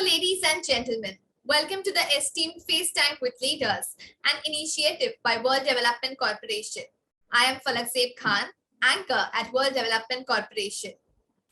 ladies and gentlemen, welcome to the Esteemed FaceTime with Leaders, an initiative by World Development Corporation. I am Falakzeb Khan, anchor at World Development Corporation.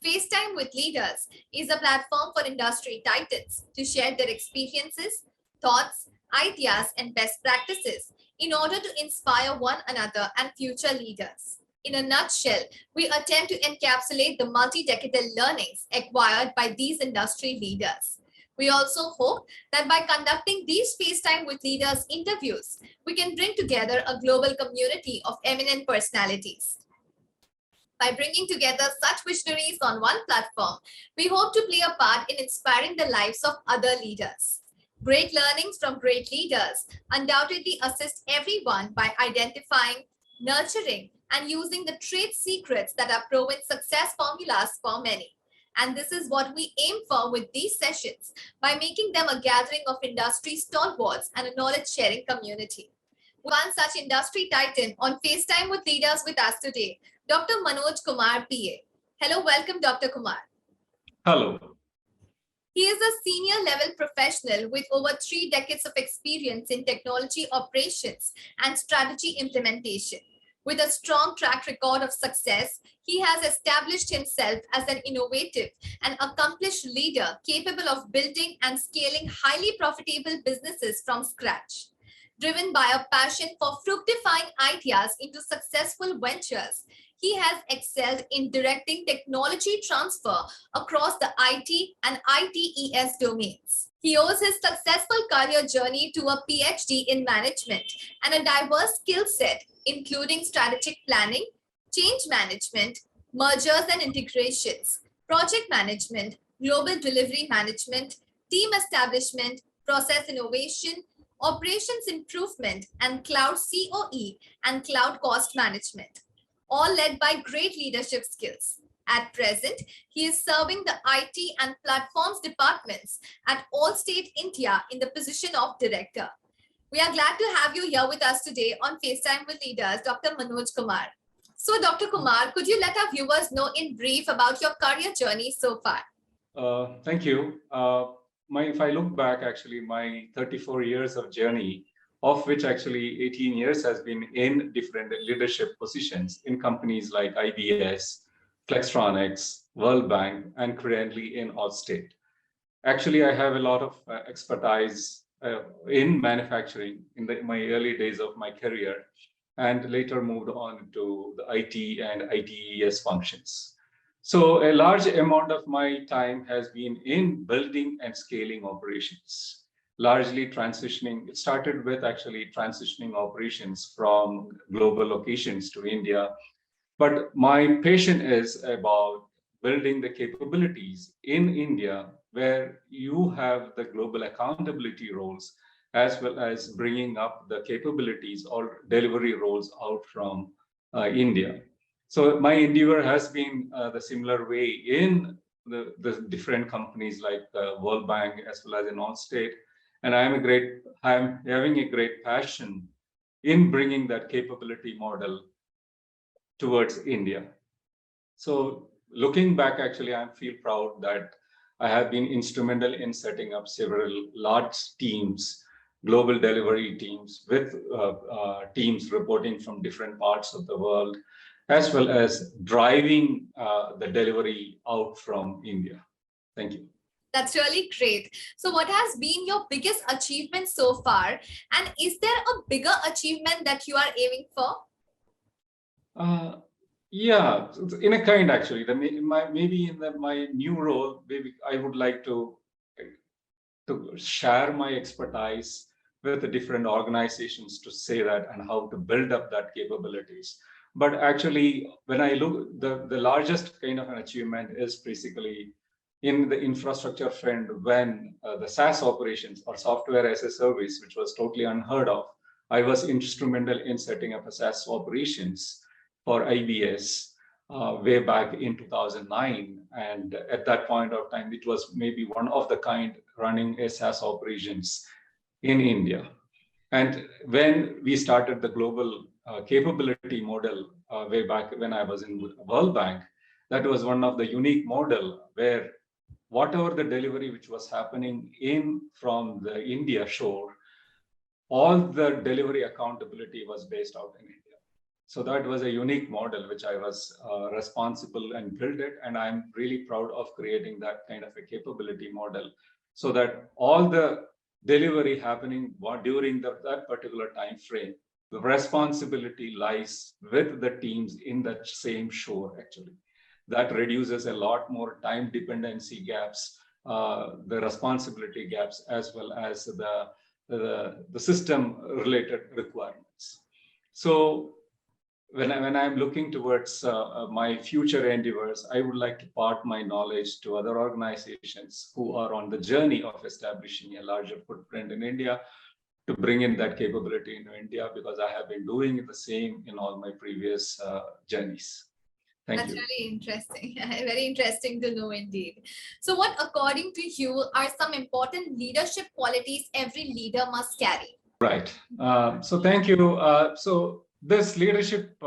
FaceTime with Leaders is a platform for industry titans to share their experiences, thoughts, ideas, and best practices in order to inspire one another and future leaders. In a nutshell, we attempt to encapsulate the multi-decadal learnings acquired by these industry leaders. We also hope that by conducting these FaceTime with Leaders interviews, we can bring together a global community of eminent personalities. By bringing together such visionaries on one platform, we hope to play a part in inspiring the lives of other leaders. Great learnings from great leaders undoubtedly assist everyone by identifying, nurturing, and using the trade secrets that are proven success formulas for many. And this is what we aim for with these sessions by making them a gathering of industry stalwarts and a knowledge-sharing community. One such industry titan on FaceTime with Leaders with us today, Dr. Manoj Kumar PA. Hello, welcome, Dr. Kumar. Hello. He is a senior level professional with over 3 decades of experience in technology operations and strategy implementation. With a strong track record of success, he has established himself as an innovative and accomplished leader capable of building and scaling highly profitable businesses from scratch. Driven by a passion for fructifying ideas into successful ventures, he has excelled in directing technology transfer across the IT and ITES domains. He owes his successful career journey to a Ph.D. in management and a diverse skill set, including strategic planning, change management, mergers and integrations, project management, global delivery management, team establishment, process innovation, operations improvement, and cloud COE and cloud cost management, all led by great leadership skills. At present, he is serving the IT and platforms departments at Allstate India in the position of director. We are glad to have you here with us today on FaceTime with Leaders, Dr. Manoj Kumar. So, Dr. Kumar, could you let our viewers know in brief about your career journey so far? Thank you. If I look back, actually, my 34 years of journey, of which actually 18 years has been in different leadership positions in companies like IBS, Flextronics, World Bank, and currently in Allstate. Actually, I have a lot of expertise in manufacturing in my early days of my career, and later moved on to the IT and ITES functions. So a large amount of my time has been in building and scaling operations, largely transitioning. It started with actually transitioning operations from global locations to India. But my passion is about building the capabilities in India where you have the global accountability roles, as well as bringing up the capabilities or delivery roles out from India. So my endeavor has been the similar way in the different companies like World Bank as well as in Allstate. And I'm having a great passion in bringing that capability model towards India. So looking back, actually, I feel proud that I have been instrumental in setting up several large teams, global delivery teams with teams reporting from different parts of the world, as well as driving the delivery out from India. Thank you. That's really great. So what has been your biggest achievement so far? And is there a bigger achievement that you are aiming for? Yeah, in a kind, actually. Maybe in my new role, maybe I would like to share my expertise with the different organizations to say that and how to build up that capabilities. But actually, when I look, the largest kind of an achievement is basically in the infrastructure front when the SaaS operations or software as a service, which was totally unheard of, I was instrumental in setting up a SaaS operations for IBS way back in 2009. And at that point of time, it was maybe one of the kind running a SaaS operations in India. And when we started the global capability model way back when I was in World Bank, that was one of the unique model where whatever the delivery which was happening in from the India shore, all the delivery accountability was based out in India. So that was a unique model which I was responsible and built it. And I'm really proud of creating that kind of a capability model so that all the delivery happening during that particular time frame, the responsibility lies with the teams in that same shore, actually. That reduces a lot more time dependency gaps, the responsibility gaps, as well as the system related requirements. So when I'm looking towards my future endeavors, I would like to part my knowledge to other organizations who are on the journey of establishing a larger footprint in India to bring in that capability into India, because I have been doing the same in all my previous journeys. Thank you. That's really interesting. Very interesting to know indeed. So what, according to you, are some important leadership qualities every leader must carry? Right. So thank you. So this leadership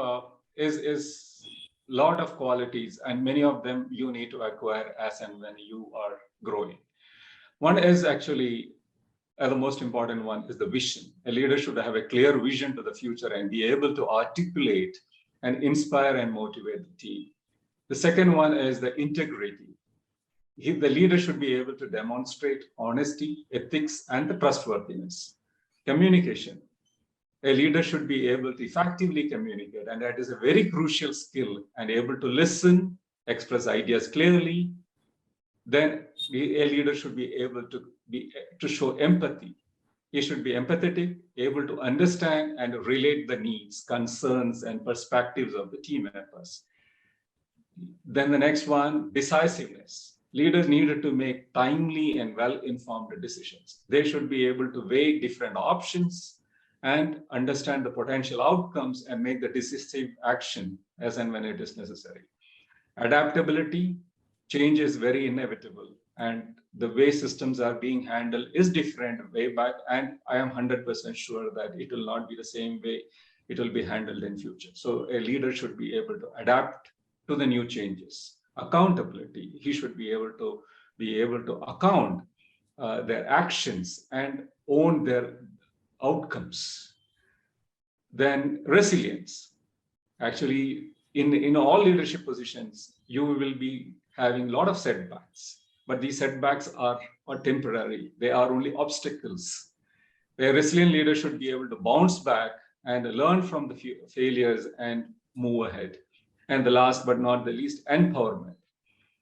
is a lot of qualities, and many of them you need to acquire as and when you are growing. One is actually the most important one is the vision. A leader should have a clear vision to the future and be able to articulate and inspire and motivate the team. The second one is the integrity. The leader should be able to demonstrate honesty, ethics, and the trustworthiness. Communication. A leader should be able to effectively communicate, and that is a very crucial skill, and able to listen, express ideas clearly. Then a leader should be able to show empathy. He should be empathetic, able to understand and relate the needs, concerns, and perspectives of the team members. Then the next one, decisiveness. Leaders needed to make timely and well-informed decisions. They should be able to weigh different options and understand the potential outcomes and make the decisive action as and when it is necessary. Adaptability. Change is very inevitable, and the way systems are being handled is different way back, and I am 100% sure that it will not be the same way it will be handled in future. So a leader should be able to adapt to the new changes. Accountability. He should be able to account their actions and own their outcomes. Then resilience. Actually, in all leadership positions, you will be having a lot of setbacks, but these setbacks are temporary. They are only obstacles. A resilient leader should be able to bounce back and learn from the failures and move ahead. And the last but not the least, empowerment.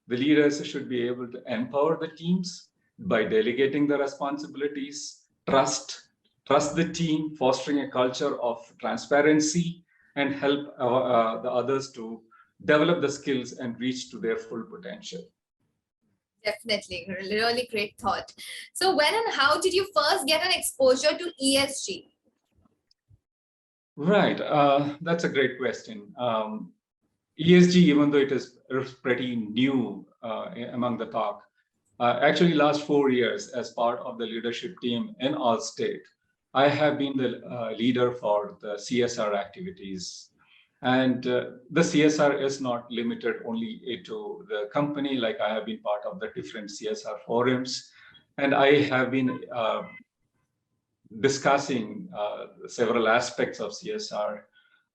The leaders should be able to empower the teams by delegating the responsibilities, trust the team, fostering a culture of transparency, and help the others to develop the skills and reach to their full potential. Definitely, really great thought. So when and how did you first get an exposure to ESG? Right, that's a great question. ESG, even though it is pretty new among the talk, actually last 4 years as part of the leadership team in Allstate, I have been the leader for the CSR activities. And the CSR is not limited only to the company, like I have been part of the different CSR forums. And I have been discussing several aspects of CSR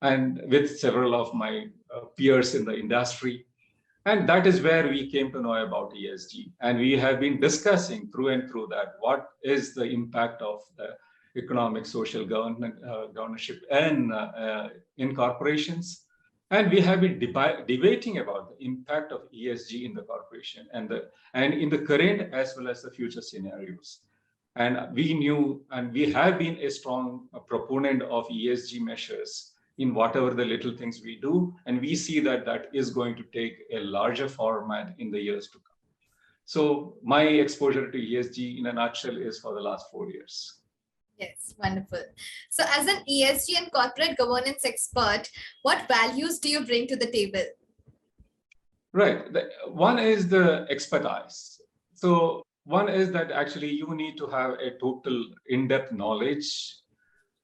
and with several of my peers in the industry. And that is where we came to know about ESG. And we have been discussing through and through that, what is the impact of the economic, social governorship in corporations. And we have been debating about the impact of ESG in the corporation and in the current as well as the future scenarios. And we knew, and we have been a strong proponent of ESG measures in whatever the little things we do. And we see that that is going to take a larger format in the years to come. So my exposure to ESG in a nutshell is for the last 4 years. Yes, wonderful. So as an ESG and corporate governance expert, what values do you bring to the table? Right. One is the expertise. So one is that actually you need to have a total in-depth knowledge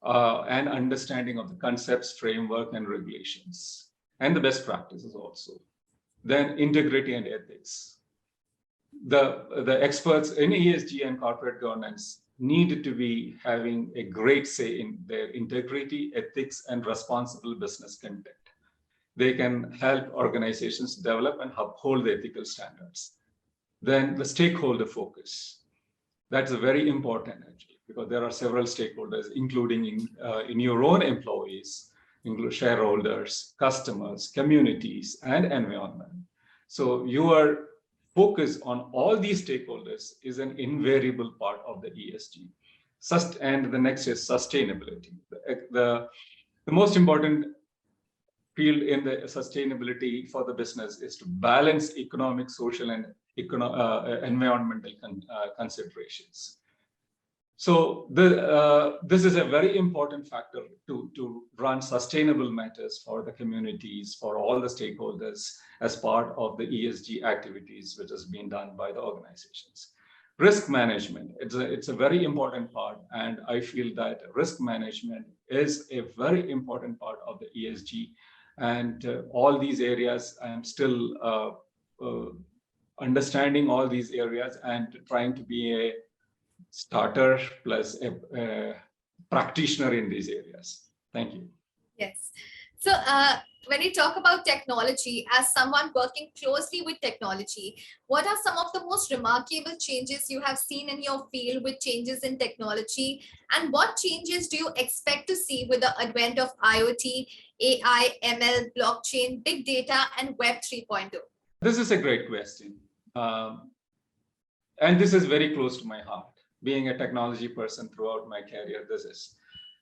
and understanding of the concepts, framework, and regulations, and the best practices also. Then integrity and ethics. the experts in ESG and corporate governance need to be having a great say in their integrity, ethics, and responsible business conduct. They can help organizations develop and uphold the ethical standards. Then the stakeholder focus. That's very important actually, because there are several stakeholders, including in your own employees, include shareholders, customers, communities, and environment. So your focus on all these stakeholders is an invariable part of the ESG. And the next is sustainability. The most important field in the sustainability for the business is to balance economic, social, and environmental considerations. So this is a very important factor to run sustainable matters for the communities, for all the stakeholders as part of the ESG activities which has been done by the organizations. Risk management, it's a very important part, and I feel that risk management is a very important part of the ESG. And all these areas, I'm still understanding all these areas and trying to be a starter plus a practitioner in these areas. Thank you. Yes. So when you talk about technology, as someone working closely with technology, what are some of the most remarkable changes you have seen in your field with changes in technology? And what changes do you expect to see with the advent of IoT, AI, ML, blockchain, big data, and Web 3.0? This is a great question. And this is very close to my heart. Being a technology person throughout my career,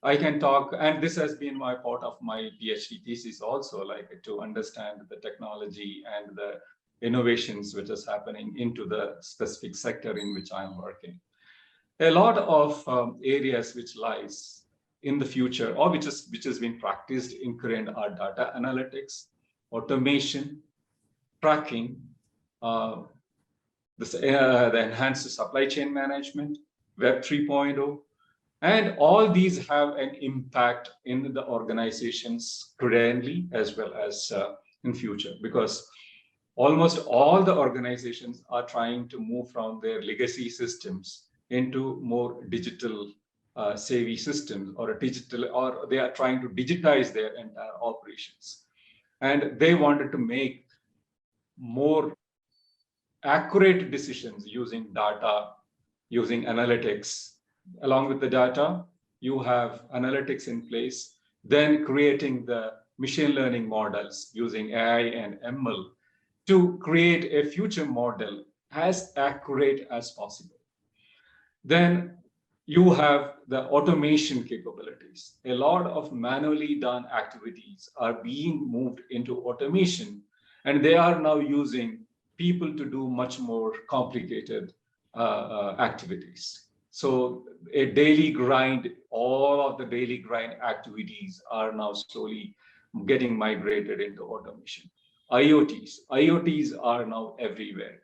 I can talk, and this has been my part of my PhD thesis also, like to understand the technology and the innovations which is happening into the specific sector in which I'm working. A lot of areas which lies in the future, or which has been practiced in current, are data analytics, automation, tracking, the enhanced supply chain management, Web 3.0, and all these have an impact in the organizations currently as well as in future, because almost all the organizations are trying to move from their legacy systems into more digital savvy systems, or they are trying to digitize their entire operations. And they wanted to make more accurate decisions using data, using analytics. Along with the data, you have analytics in place, then creating the machine learning models using AI and ML to create a future model as accurate as possible. Then you have the automation capabilities. A lot of manually done activities are being moved into automation, and they are now using people to do much more complicated activities. So a daily grind, all of the daily grind activities are now slowly getting migrated into automation. IoTs are now everywhere.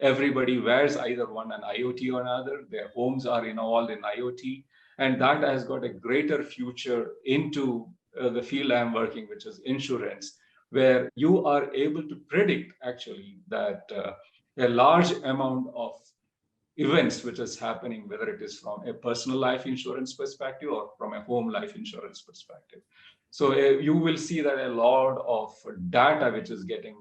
Everybody wears either an IoT or another. Their homes are involved in IoT, and that has got a greater future into the field I'm working, which is insurance, where you are able to predict actually that a large amount of events which is happening, whether it is from a personal life insurance perspective or from a home life insurance perspective. So you will see that a lot of data which is getting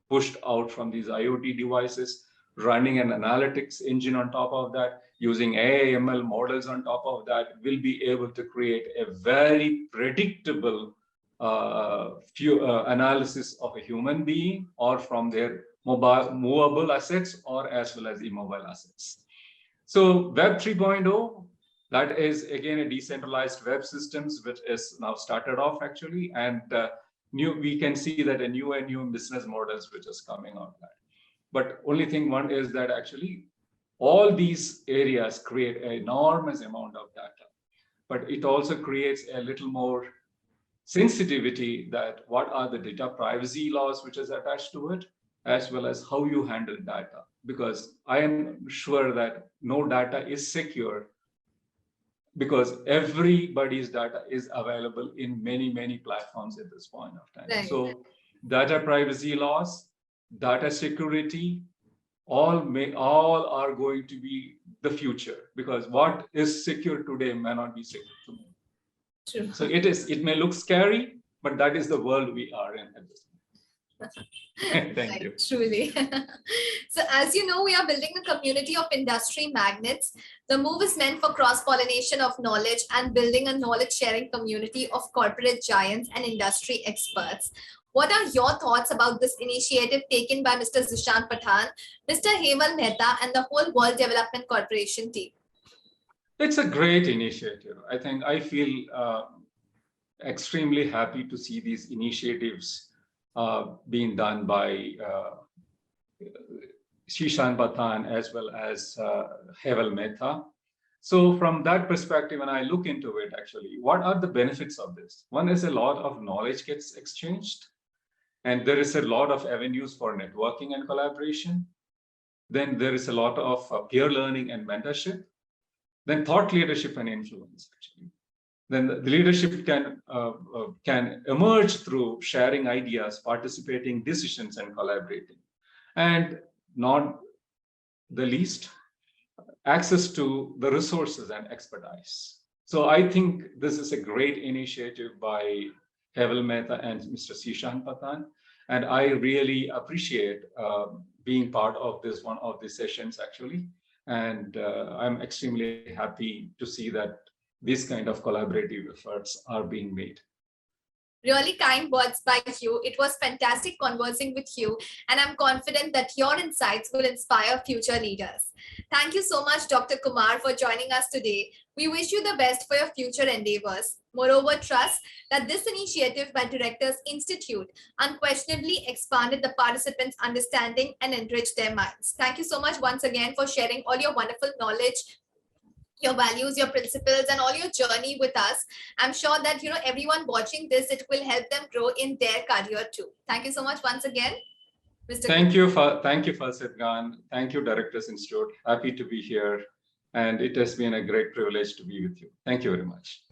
pushed out from these IoT devices, running an analytics engine on top of that, using AI ML models on top of that, will be able to create a very predictable analysis of a human being, or from their movable assets, or as well as immobile assets. So Web 3.0, that is again a decentralized web systems which is now started off actually, and we can see that a new business models which is coming out that. But only thing one is that actually all these areas create an enormous amount of data, but it also creates a little more sensitivity that what are the data privacy laws which is attached to it, as well as how you handle data. Because I am sure that no data is secure, because everybody's data is available in many platforms at this point of time. Right. So data privacy laws, data security, all are going to be the future, because what is secure today may not be secure tomorrow. True. So it may look scary, but that is the world we are in at this moment. Thank you. Truly. So as you know, we are building a community of industry magnets. The move is meant for cross-pollination of knowledge and building a knowledge-sharing community of corporate giants and industry experts. What are your thoughts about this initiative taken by Mr. Zishan Pathan, Mr. Hemal Mehta, and the whole World Development Corporation team? It's a great initiative. I feel extremely happy to see these initiatives being done by Zishan Pathan as well as Hemal Mehta. So from that perspective, when I look into it, actually, what are the benefits of this? One is a lot of knowledge gets exchanged, and there is a lot of avenues for networking and collaboration. Then there is a lot of peer learning and mentorship. Then thought leadership and influence, actually. Then the leadership can emerge through sharing ideas, participating decisions, and collaborating. And not the least, access to the resources and expertise. So I think this is a great initiative by Hemal Mehta and Mr. Zishan Pathan. And I really appreciate being part of this one of these sessions, actually. And I'm extremely happy to see that these kind of collaborative efforts are being made. Really kind words by you. It was fantastic conversing with you, and I'm confident that your insights will inspire future leaders. Thank you so much, Dr. Kumar, for joining us today. We wish you the best for your future endeavors. Moreover, trust that this initiative by Directors Institute unquestionably expanded the participants' understanding and enriched their minds. Thank you so much once again for sharing all your wonderful knowledge, your values, your principles, and all your journey with us. I'm sure that everyone watching this, it will help them grow in their career too. Thank you so much once again, Mr. Thank you, Falsit Khan. Thank you, Directors Institute. Happy to be here, and it has been a great privilege to be with you. Thank you very much.